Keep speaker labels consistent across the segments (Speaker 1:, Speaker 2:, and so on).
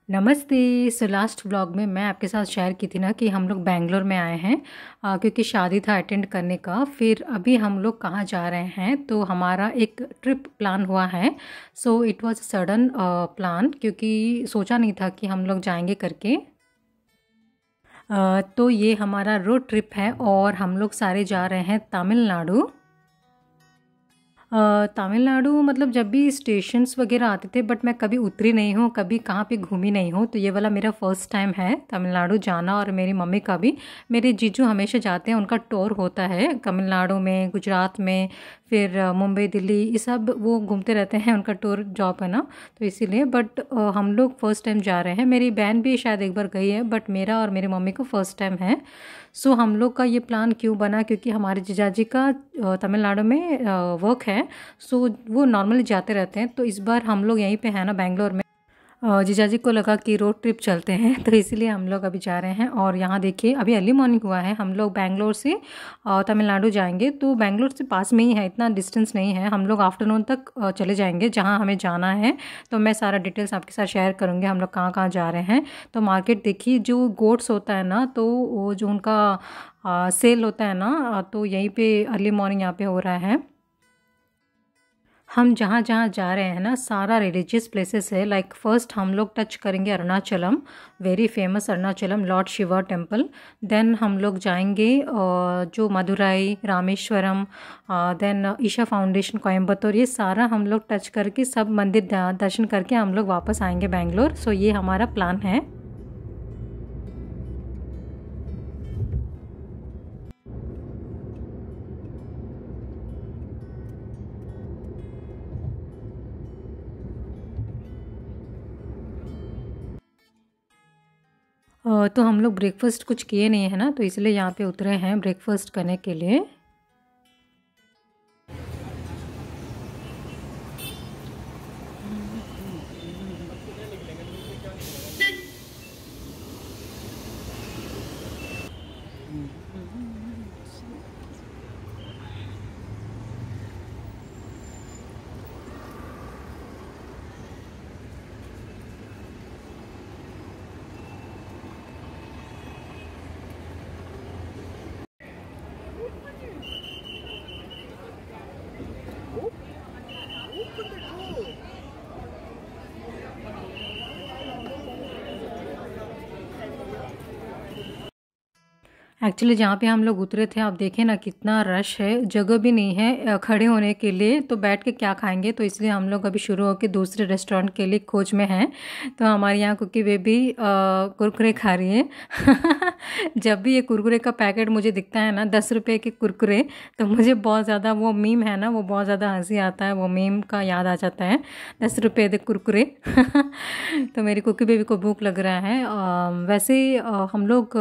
Speaker 1: नमस्ते। So last vlog में मैं आपके साथ शेयर की थी ना कि हम लोग बेंगलोर में आए हैं क्योंकि शादी था अटेंड करने का। फिर अभी हम लोग कहाँ जा रहे हैं, तो हमारा एक ट्रिप प्लान हुआ है। So it was sudden plan, क्योंकि सोचा नहीं था कि हम लोग जाएंगे करके। तो ये हमारा रोड ट्रिप है और हम लोग सारे जा रहे हैं तमिलनाडु। तमिलनाडु मतलब जब भी स्टेशंस वगैरह आते थे, बट मैं कभी उतरी नहीं हूँ, कभी कहाँ पे घूमी नहीं हूँ। तो ये वाला मेरा फ़र्स्ट टाइम है तमिलनाडु जाना, और मेरी मम्मी का भी। मेरे जीजू हमेशा जाते हैं, उनका टूर होता है तमिलनाडु में, गुजरात में, फिर मुंबई, दिल्ली, ये सब वो घूमते रहते हैं, उनका टूर जॉब है ना। तो इसीलिए बट हम लोग फ़र्स्ट टाइम जा रहे हैं। मेरी बहन भी शायद एक बार गई है, बट मेरा और मेरी मम्मी को फ़र्स्ट टाइम है। सो हम लोग का ये प्लान क्यों बना, क्योंकि हमारे जीजाजी का तमिलनाडु में वर्क है। सो वो नॉर्मली जाते रहते हैं, तो इस बार हम लोग यहीं पे हैं ना बेंगलोर में। जीजाजी को लगा कि रोड ट्रिप चलते हैं, तो इसीलिए हम लोग अभी जा रहे हैं। और यहाँ देखिए अभी अर्ली मॉर्निंग हुआ है। हम लोग बेंगलोर से तमिलनाडु जाएंगे, तो बेंगलोर से पास में ही है, इतना डिस्टेंस नहीं है। हम लोग आफ्टरनून तक चले जाएंगे जहाँ हमें जाना है। तो मैं सारा डिटेल्स आपके साथ शेयर करूँगी हम लोग कहाँ कहाँ जा रहे हैं। तो मार्केट देखिए, जो गोट्स होता है ना, तो वो जो उनका सेल होता है ना, तो यहीं पे अर्ली मॉर्निंग यहाँ पे हो रहा है। हम जहाँ जहाँ जा रहे हैं ना, सारा रिलीजियस प्लेसेस है। लाइक फर्स्ट हम लोग टच करेंगे Arunachalam, very famous Arunachalam lord Shiva temple. Then हम लोग जाएंगे जो मदुराई, रामेश्वरम, देन ईशा फाउंडेशन कोयम्बतूर, ये सारा हम लोग टच करके सब मंदिर दर्शन करके हम लोग वापस आएंगे बेंगलोर। सो ये हमारा प्लान है। तो हम लोग ब्रेकफास्ट कुछ किए नहीं है ना, तो इसलिए यहाँ पे उतरे हैं ब्रेकफास्ट करने के लिए। एक्चुअली जहाँ पे हम लोग उतरे थे, आप देखें ना कितना रश है, जगह भी नहीं है खड़े होने के लिए, तो बैठ के क्या खाएंगे। तो इसलिए हम लोग अभी शुरू होकर दूसरे रेस्टोरेंट के लिए खोज में हैं। तो हमारे यहाँ कुकी बेबी कुरकुरे खा रही है। जब भी ये कुरकुरे का पैकेट मुझे दिखता है ना, 10 रुपये के कुरकुरे, तो मुझे बहुत ज़्यादा वो मीम है ना, वो बहुत ज़्यादा हंसी आता है, वो मीम का याद आ जाता है, 10 रुपये दे कुरकुरे। तो मेरी कुकी बेबी को भूख लग रहा है। वैसे हम लोग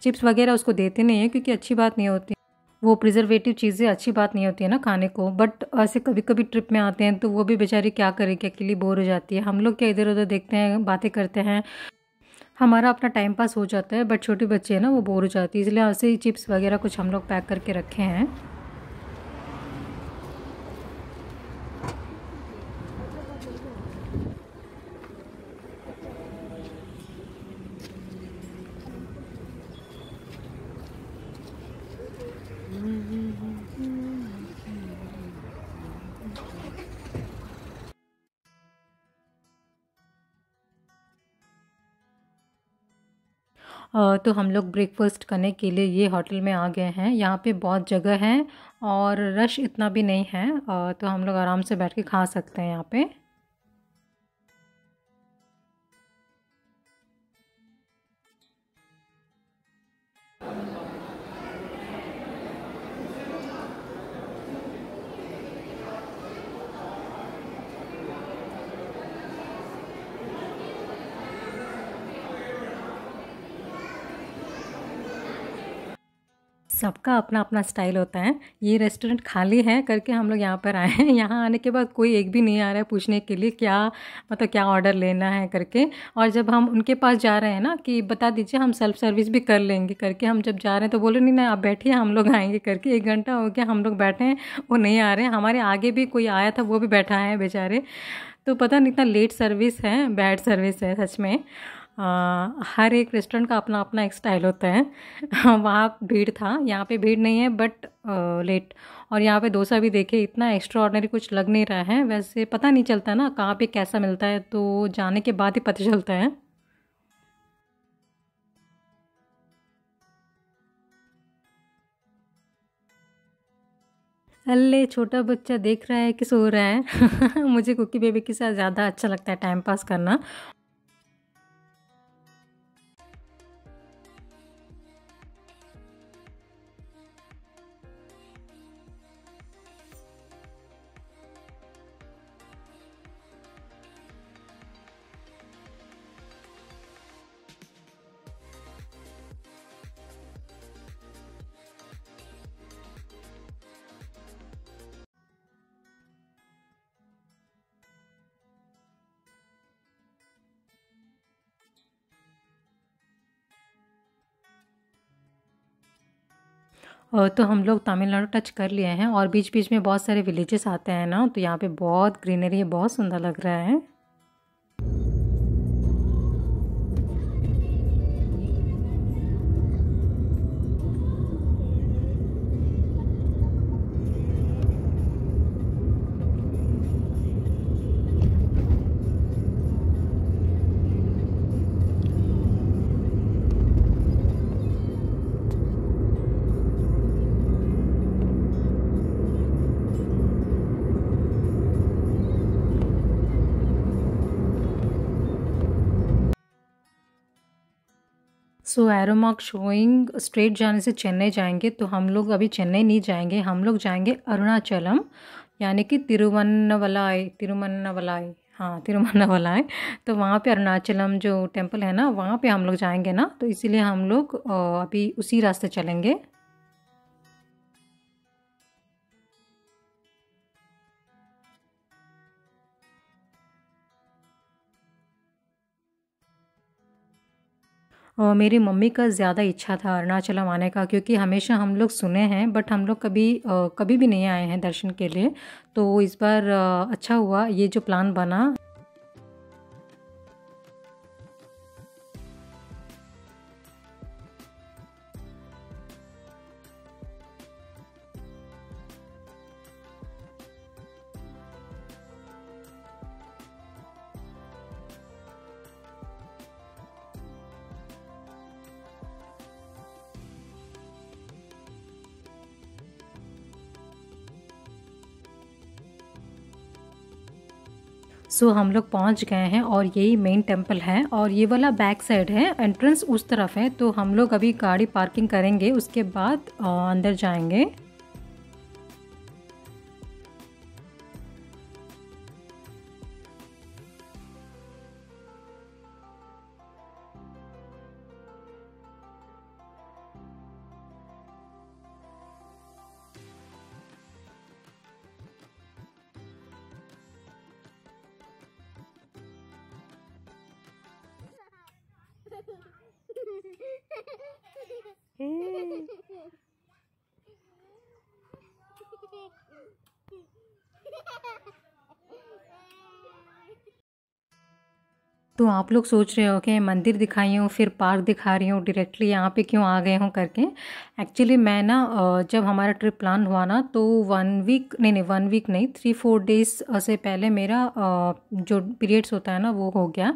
Speaker 1: चिप्स वगैरह उसको देते नहीं है, क्योंकि अच्छी बात नहीं होती, वो प्रिजर्वेटिव चीज़ें अच्छी बात नहीं होती है ना खाने को। बट ऐसे कभी कभी ट्रिप में आते हैं, तो वो भी बेचारी क्या करेगी, अकेली बोर हो जाती है। हम लोग क्या इधर उधर देखते हैं, बातें करते हैं, हमारा अपना टाइम पास हो जाता है। बट छोटे बच्चे हैं ना, वो बोर हो जाती है, इसलिए ऐसे ही चिप्स वगैरह कुछ हम लोग पैक करके रखे हैं। तो हम लोग ब्रेकफास्ट करने के लिए ये होटल में आ गए हैं। यहाँ पे बहुत जगह है और रश इतना भी नहीं है, तो हम लोग आराम से बैठ के खा सकते हैं यहाँ पे। सबका अपना अपना स्टाइल होता है। ये रेस्टोरेंट खाली है करके हम लोग यहाँ पर आए हैं। यहाँ आने के बाद कोई एक भी नहीं आ रहा है पूछने के लिए क्या, मतलब क्या ऑर्डर लेना है करके। और जब हम उनके पास जा रहे हैं ना कि बता दीजिए, हम सेल्फ सर्विस भी कर लेंगे करके, हम जब जा रहे हैं तो बोले नहीं नहीं आप बैठिए, हम लोग आएंगे करके। 1 घंटा हो गया हम लोग बैठे हैं, वो नहीं आ रहे हैं। हमारे आगे भी कोई आया था, वो भी बैठा है बेचारे। तो पता नहीं इतना लेट सर्विस है, बैड सर्विस है सच में। हर एक रेस्टोरेंट का अपना अपना एक स्टाइल होता है। वहाँ भीड़ था, यहाँ पे भीड़ नहीं है बट लेट। और यहाँ पे डोसा भी देखे, इतना एक्स्ट्रा ऑर्डिनरी कुछ लग नहीं रहा है। वैसे पता नहीं चलता ना कहाँ पे कैसा मिलता है, तो जाने के बाद ही पता चलता है। अल्ले छोटा बच्चा देख रहा है कि सो रहा है। मुझे कुकी बेबी के साथ ज़्यादा अच्छा लगता है टाइम पास करना। तो हम लोग तमिलनाडु टच कर लिए हैं और बीच बीच में बहुत सारे विलेजेस आते हैं ना, तो यहाँ पे बहुत ग्रीनरी है, बहुत सुंदर लग रहा है। सो एरो मार्क शोइंग स्ट्रेट जाने से चेन्नई जाएंगे, तो हम लोग अभी चेन्नई नहीं जाएंगे, हम लोग जाएंगे अरुणाचलम, यानी कि तिरुवन्नवलाई, तिरुवन्नवलाई, हाँ तिरुवन्नवलाई। तो वहाँ पे अरुणाचलम जो टेम्पल है ना, वहाँ पे हम लोग जाएंगे ना, तो इसीलिए हम लोग अभी उसी रास्ते चलेंगे। और मेरी मम्मी का ज़्यादा इच्छा था अरुणाचलम आने का, क्योंकि हमेशा हम लोग सुने हैं बट हम लोग कभी कभी भी नहीं आए हैं दर्शन के लिए। तो इस बार अच्छा हुआ ये जो प्लान बना। सो हम लोग पहुंच गए हैं और यही मेन टेम्पल है, और ये वाला बैक साइड है, एंट्रेंस उस तरफ है। तो हम लोग अभी गाड़ी पार्किंग करेंगे, उसके बाद अंदर जाएंगे। तो आप लोग सोच रहे हो कि मंदिर दिखाई हूँ फिर पार्क दिखा रही हूँ, डायरेक्टली यहाँ पे क्यों आ गए हूँ करके। एक्चुअली मैं ना जब हमारा ट्रिप प्लान हुआ ना, तो 1 वीक नहीं 1 वीक नहीं 3-4 डेज से पहले मेरा जो पीरियड्स होता है ना वो हो गया।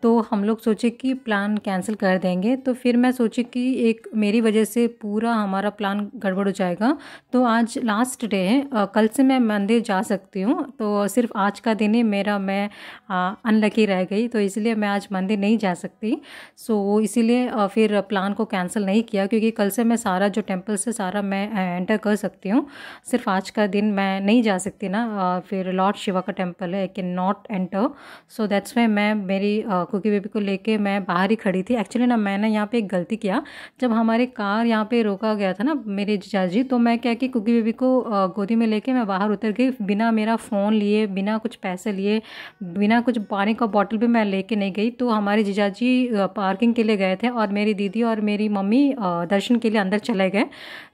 Speaker 1: तो हम लोग सोचे कि प्लान कैंसिल कर देंगे, तो फिर मैं सोची कि एक मेरी वजह से पूरा हमारा प्लान गड़बड़ हो जाएगा। तो आज लास्ट डे है, कल से मैं मंदिर जा सकती हूँ, तो सिर्फ आज का दिन ही मेरा मैं अनलकी रह गई, तो इसलिए मैं आज मंदिर नहीं जा सकती। सो इसीलिए फिर प्लान को कैंसिल नहीं किया, क्योंकि कल से मैं सारा जो टेम्पल से सारा मैं एंटर कर सकती हूँ। सिर्फ आज का दिन मैं नहीं जा सकती ना, फिर लॉर्ड शिवा का टेम्पल है, I can not enter. So that's why मैं मेरी कुकी बेबी को लेके मैं बाहर ही खड़ी थी। एक्चुअली ना मैंने यहाँ पे एक गलती किया, जब हमारे कार यहाँ पे रोका गया था ना मेरे जीजाजी, तो मैं क्या कि कुकी बेबी को गोदी में लेके मैं बाहर उतर गई, बिना मेरा फ़ोन लिए, बिना कुछ पैसे लिए, बिना कुछ पानी का बॉटल भी मैं लेके कि नहीं गई, तो हमारे जीजाजी पार्किंग के लिए गए थे और मेरी दीदी और मेरी मम्मी दर्शन के लिए अंदर चले गए।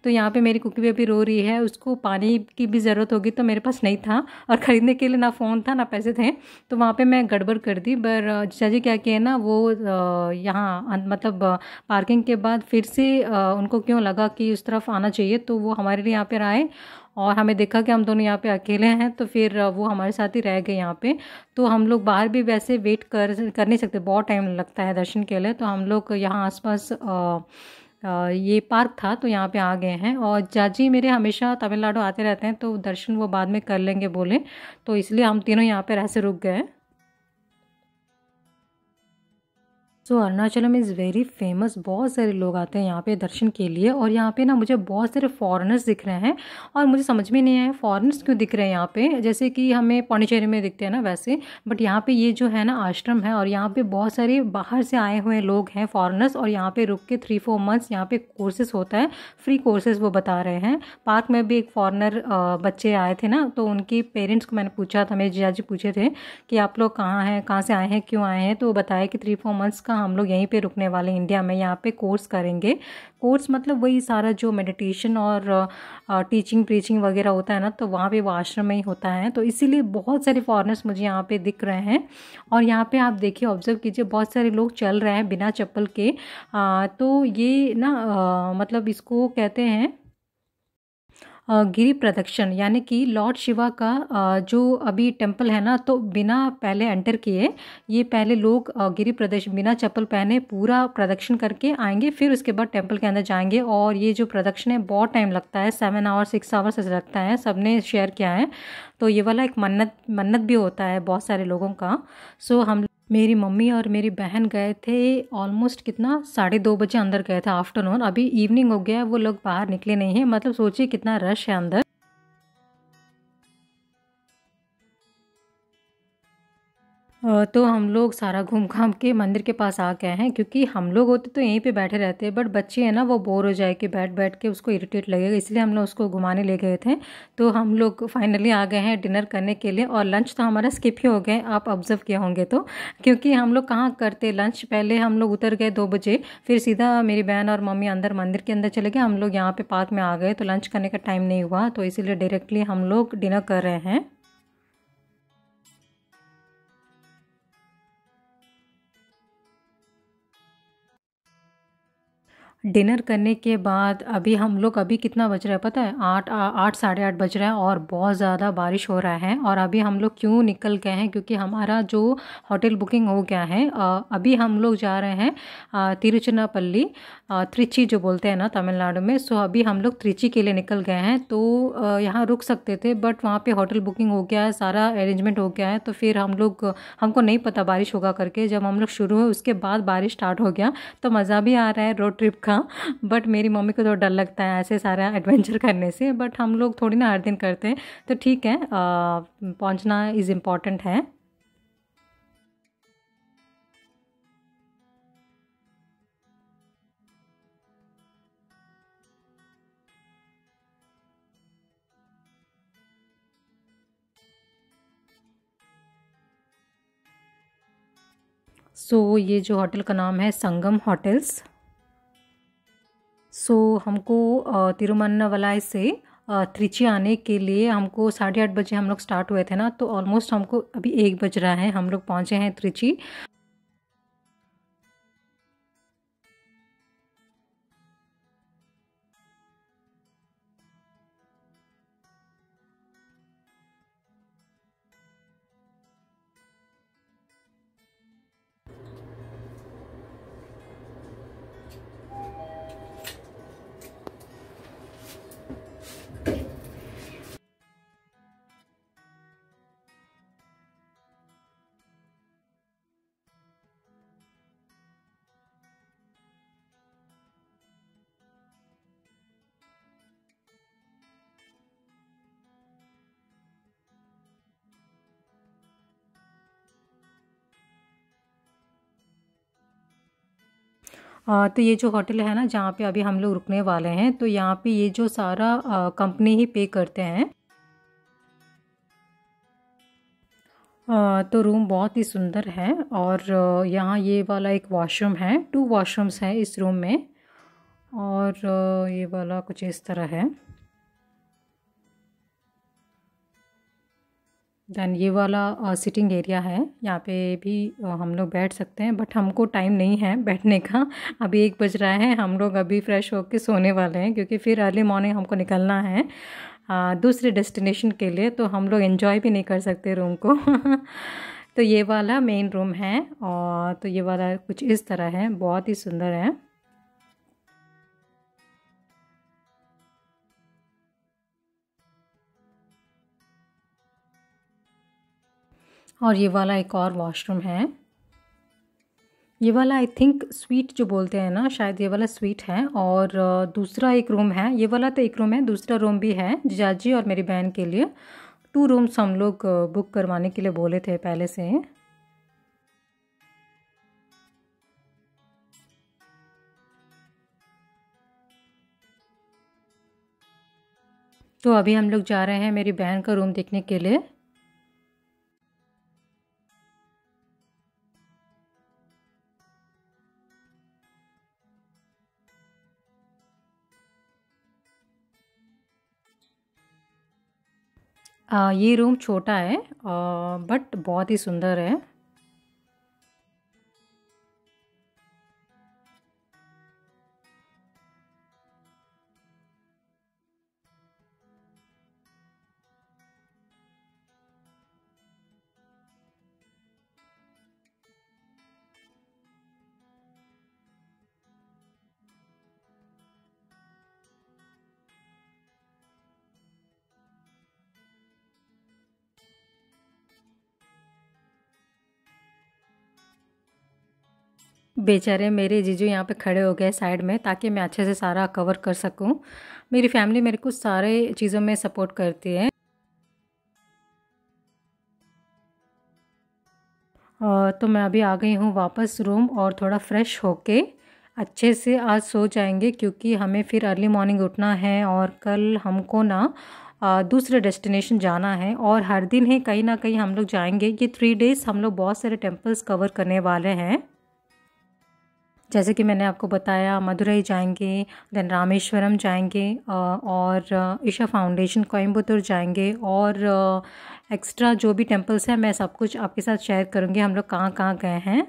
Speaker 1: तो यहाँ पे मेरी कुकी बेबी रो रही है, उसको पानी की भी ज़रूरत होगी, तो मेरे पास नहीं था और ख़रीदने के लिए ना फ़ोन था ना पैसे थे, तो वहाँ पे मैं गड़बड़ कर दी। पर जीजाजी क्या किए ना, वो यहाँ मतलब पार्किंग के बाद फिर से उनको क्यों लगा कि उस तरफ आना चाहिए, तो वो हमारे लिए यहाँ पर आए और हमें देखा कि हम दोनों यहाँ पे अकेले हैं, तो फिर वो हमारे साथ ही रह गए यहाँ पे। तो हम लोग बाहर भी वैसे वेट कर नहीं सकते, बहुत टाइम लगता है दर्शन के लिए, तो हम लोग यहाँ आसपास ये पार्क था तो यहाँ पे आ गए हैं। और जाजी मेरे हमेशा तमिलनाडु आते रहते हैं, तो दर्शन वो बाद में कर लेंगे बोले, तो इसलिए हम तीनों यहाँ पे ऐसे रुक गए। सो अरुणाचलम इज़ वेरी फेमस, बहुत सारे लोग आते हैं यहाँ पे दर्शन के लिए। और यहाँ पे ना मुझे बहुत सारे फॉरेनर्स दिख रहे हैं और मुझे समझ में नहीं आया फॉरेनर्स क्यों दिख रहे हैं यहाँ पे, जैसे कि हमें पौंडीचेरी में दिखते हैं ना वैसे, बट यहाँ पे ये जो है ना आश्रम है और यहाँ पे बहुत सारे बाहर से आए हुए लोग हैं फॉरेनर्स, और यहाँ पे रुक के 3-4 मंथ्स यहाँ पे कोर्सेज होता है, फ्री कोर्सेज वो बता रहे हैं। पार्क में भी एक फॉरेनर बच्चे आए थे ना, तो उनके पेरेंट्स को मैंने पूछा था, मेरे जीजाजी पूछे थे कि आप लोग कहाँ हैं, कहाँ से आए हैं, क्यों आए हैं, तो वो बताया कि 3-4 मंथ्स का हम लोग यहीं पे रुकने वाले हैं इंडिया में, यहाँ पे कोर्स करेंगे। कोर्स मतलब वही सारा जो मेडिटेशन और टीचिंग प्रीचिंग वगैरह होता है ना, तो वहाँ पे वो आश्रम में ही होता है, तो इसीलिए बहुत सारे फॉरेनर्स मुझे यहाँ पे दिख रहे हैं। और यहाँ पे आप देखिए, ऑब्जर्व कीजिए, बहुत सारे लोग चल रहे हैं बिना चप्पल के। तो ये ना मतलब इसको कहते हैं गिरी प्रदक्षिण, यानी कि लॉर्ड शिवा का जो अभी टेम्पल है ना, तो बिना पहले एंटर किए ये पहले लोग गिरी प्रदक्षिण बिना चप्पल पहने पूरा प्रदक्षिण करके आएंगे, फिर उसके बाद टेम्पल के अंदर जाएंगे। और ये जो प्रदक्षिण है बहुत टाइम लगता है, 7 आवर्स 6 आवर्स ऐसे लगता है, सबने शेयर किया है। तो ये वाला एक मन्नत मन्नत भी होता है बहुत सारे लोगों का। सो हम मेरी मम्मी और मेरी बहन गए थे ऑलमोस्ट कितना 2:30 बजे अंदर गए थे आफ्टरनून, अभी इवनिंग हो गया है, वो लोग बाहर निकले नहीं हैं, मतलब सोचिए कितना रश है अंदर। तो हम लोग सारा घूम घाम के मंदिर के पास आ गए हैं, क्योंकि हम लोग होते तो यहीं पे बैठे रहते, बट बच्चे हैं ना वो बोर हो जाएगी बैठ बैठ के, उसको इरिटेट लगेगा, इसलिए हम लोग उसको घुमाने ले गए थे। तो हम लोग फाइनली आ गए हैं डिनर करने के लिए, और लंच तो हमारा स्किप ही हो गए, आप ऑब्जर्व किए होंगे तो, क्योंकि हम लोग कहाँ करते लंच, पहले हम लोग उतर गए 2 बजे, फिर सीधा मेरी बहन और मम्मी अंदर मंदिर के अंदर चले गए, हम लोग यहाँ पे पार्क में आ गए, तो लंच करने का टाइम नहीं हुआ, तो इसीलिए डायरेक्टली हम लोग डिनर कर रहे हैं। डिनर करने के बाद अभी हम लोग, अभी कितना बज रहा है पता है, 8 साढ़े 8 बज रहा है और बहुत ज़्यादा बारिश हो रहा है। और अभी हम लोग क्यों निकल गए हैं, क्योंकि हमारा जो होटल बुकिंग हो गया है, अभी हम लोग जा रहे हैं तिरुचिरापल्ली, त्रिची जो बोलते हैं ना तमिलनाडु में। सो अभी हम लोग त्रिची के लिए निकल गए हैं, तो यहाँ रुक सकते थे, बट वहाँ पे होटल बुकिंग हो गया है, सारा अरेंजमेंट हो गया है, तो फिर हम लोग, हमको नहीं पता बारिश होगा करके, जब हम लोग शुरू हुए उसके बाद बारिश स्टार्ट हो गया, तो मज़ा भी आ रहा है रोड ट्रिप का। बट मेरी मम्मी को तो डर लगता है ऐसे सारा एडवेंचर करने से, बट हम लोग थोड़ी ना हर दिन करते हैं, तो ठीक है, पहुंचना इज़ इम्पॉर्टेंट है। सो ये जो होटल का नाम है संगम होटल्स। सो हमको तिरुवन्नामलाई से त्रिची आने के लिए हमको 8:30 बजे हम लोग स्टार्ट हुए थे ना, तो ऑलमोस्ट हमको अभी 1 बज रहा है, हम लोग पहुँचे हैं त्रिची। तो ये जो होटल है ना जहाँ पे अभी हम लोग रुकने वाले हैं, तो यहाँ पे ये जो सारा कंपनी ही पे करते हैं। तो रूम बहुत ही सुंदर है और यहाँ ये वाला एक वॉशरूम है, 2 वॉशरूम्स हैं इस रूम में। और ये वाला कुछ इस तरह है। देन ये वाला सिटिंग एरिया है, यहाँ पे भी हम लोग बैठ सकते हैं, बट हमको टाइम नहीं है बैठने का। अभी 1 बज रहा है, हम लोग अभी फ्रेश होके सोने वाले हैं क्योंकि फिर अर्ली मॉर्निंग हमको निकलना है दूसरे डेस्टिनेशन के लिए, तो हम लोग एंजॉय भी नहीं कर सकते रूम को। तो ये वाला मेन रूम है और तो ये वाला कुछ इस तरह है, बहुत ही सुंदर है। और ये वाला एक और वॉशरूम है। ये वाला आई थिंक स्वीट जो बोलते हैं ना, शायद ये वाला स्वीट है। और दूसरा एक रूम है, ये वाला तो एक रूम है, दूसरा रूम भी है जीजाजी और मेरी बहन के लिए। 2 रूम्स हम लोग बुक करवाने के लिए बोले थे पहले से। तो अभी हम लोग जा रहे हैं मेरी बहन का रूम देखने के लिए। ये रूम छोटा है बट बहुत ही सुंदर है। बेचारे मेरे जीजू यहाँ पे खड़े हो गए साइड में ताकि मैं अच्छे से सारा कवर कर सकूँ। मेरी फैमिली मेरे को सारे चीज़ों में सपोर्ट करती है। तो मैं अभी आ गई हूँ वापस रूम और थोड़ा फ्रेश होके अच्छे से आज सो जाएंगे क्योंकि हमें फिर अर्ली मॉर्निंग उठना है और कल हमको ना दूसरे डेस्टिनेशन जाना है और हर दिन ही कहीं ना कहीं हम लोग जाएंगे। ये 3 डेज़ हम लोग बहुत सारे टेम्पल्स कवर करने वाले हैं। जैसे कि मैंने आपको बताया, मदुरई जाएंगे, देन रामेश्वरम जाएंगे और ईशा फाउंडेशन कोयम्बतूर जाएंगे और एक्स्ट्रा जो भी टेम्पल्स हैं मैं सब कुछ आपके साथ शेयर करूँगी हम लोग कहाँ कहाँ गए हैं।